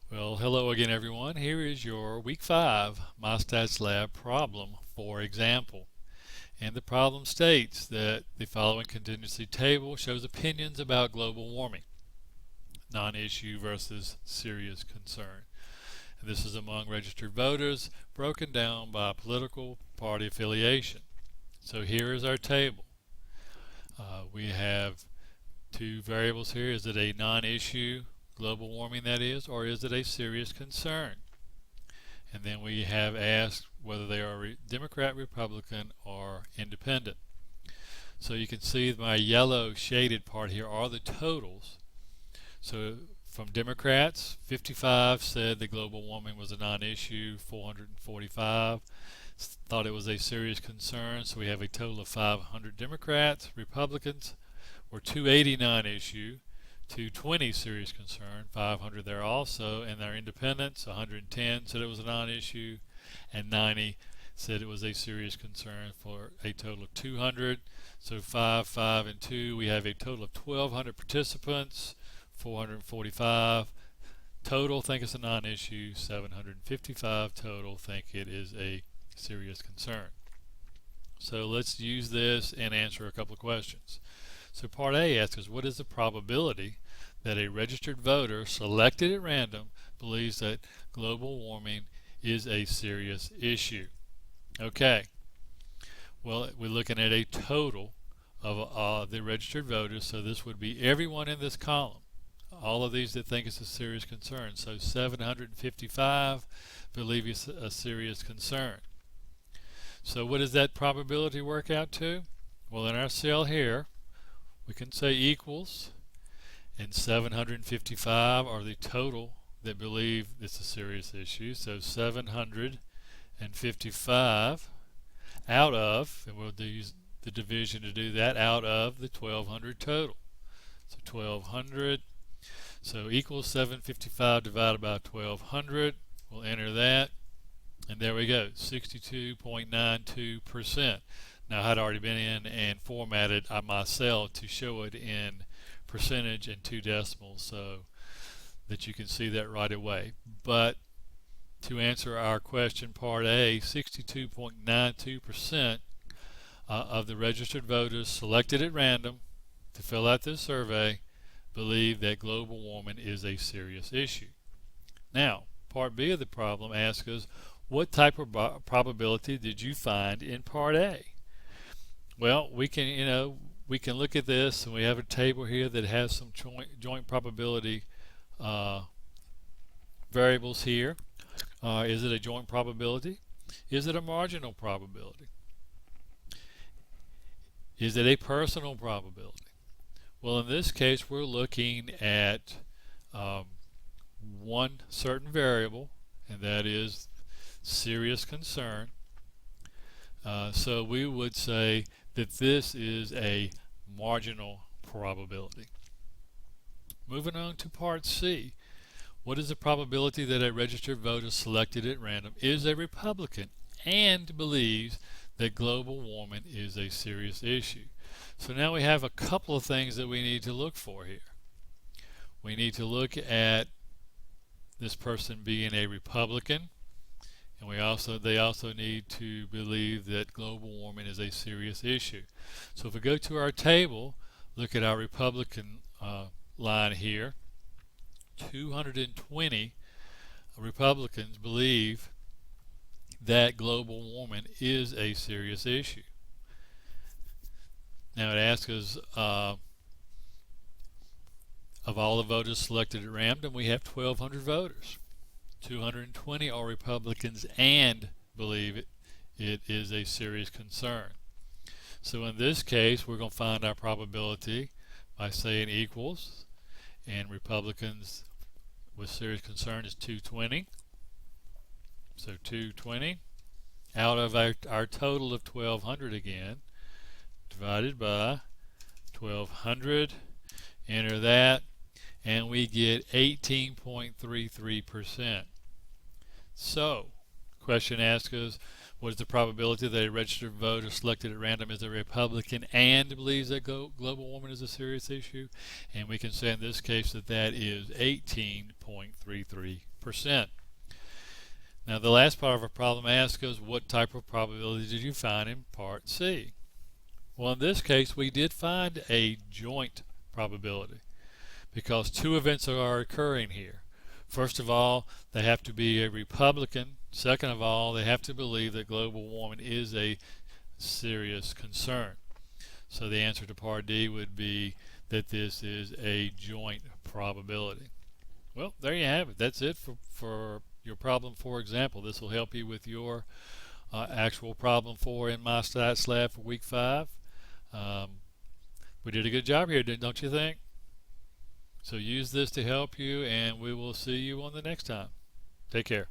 Well, hello again, everyone. Here is your Week 5 MyStatsLab problem for example. And the problem states that the following contingency table shows opinions about global warming, non-issue versus serious concern. And this is among registered voters, broken down by political party affiliation. So here is our table. We have two variables here. Is it a non-issue, global warming that is, or is it a serious concern? And then we have asked whether they are Democrat, Republican, or Independent. So you can see my yellow shaded part here are the totals. So from Democrats, 55 said that global warming was a non-issue, 445 thought it was a serious concern, so we have a total of 500 Democrats. Republicans were 289 issue, 220 serious concern, 500 there also, and our independents, 110 said it was a non-issue, and 90 said it was a serious concern, for a total of 200. So 5, 5, and 2, we have a total of 1,200 participants, 445 total think it's a non-issue, 755 total think it is a serious concern. So let's use this and answer a couple of questions. So part A asks us, what is the probability that a registered voter selected at random believes that global warming is a serious issue? Okay, well, we're looking at a total of the registered voters, so this would be everyone in this column, all of these that think it's a serious concern. So 755 believe it's a serious concern. So what does that probability work out to? Well, in our cell here, we can say equals, and 755 are the total that believe it's a serious issue. So 755 out of, and we'll use the division to do that, out of the 1,200 total. So 1,200, so equals 755 divided by 1,200. We'll enter that, and there we go, 62.92%. Now, I had already been in and formatted my cell to show it in percentage and 2 decimals so that you can see that right away. But to answer our question part A, 62.92% of the registered voters selected at random to fill out this survey believe that global warming is a serious issue. Now, part B of the problem asks us, what type of probability did you find in part A? Well, we can look at this, and we have a table here that has some joint probability variables here. Is it a joint probability? Is it a marginal probability? Is it a personal probability? Well, in this case, we're looking at one certain variable, and that is serious concern. So we would say that this is a marginal probability. Moving on to part C. What is the probability that a registered voter selected at random is a Republican and believes that global warming is a serious issue? So now we have a couple of things that we need to look for here. We need to look at this person being a Republican, and they also need to believe that global warming is a serious issue. So if we go to our table, look at our Republican line here, 220 Republicans believe that global warming is a serious issue. Now it asks us, of all the voters selected at random, we have 1,200 voters. 220 are Republicans and believe it is a serious concern. So in this case, we're going to find our probability by saying equals, and Republicans with serious concern is 220. So 220 out of our total of 1,200 again, divided by 1,200, enter that, and we get 18.33%. So, question asks us, what is the probability that a registered voter selected at random is a Republican and believes that global warming is a serious issue? And we can say in this case that that is 18.33%. 100%. Now the last part of our problem asks us what type of probability did you find in part C? Well, in this case we did find a joint probability because two events are occurring here. First of all, they have to be a Republican. Second of all, they have to believe that global warming is a serious concern. So the answer to part D would be that this is a joint probability. Well, there you have it. That's it for your problem 4 example. This will help you with your actual problem 4 in MyStatsLab for week 5. We did a good job here, don't you think? So use this to help you, and we will see you on the next time. Take care.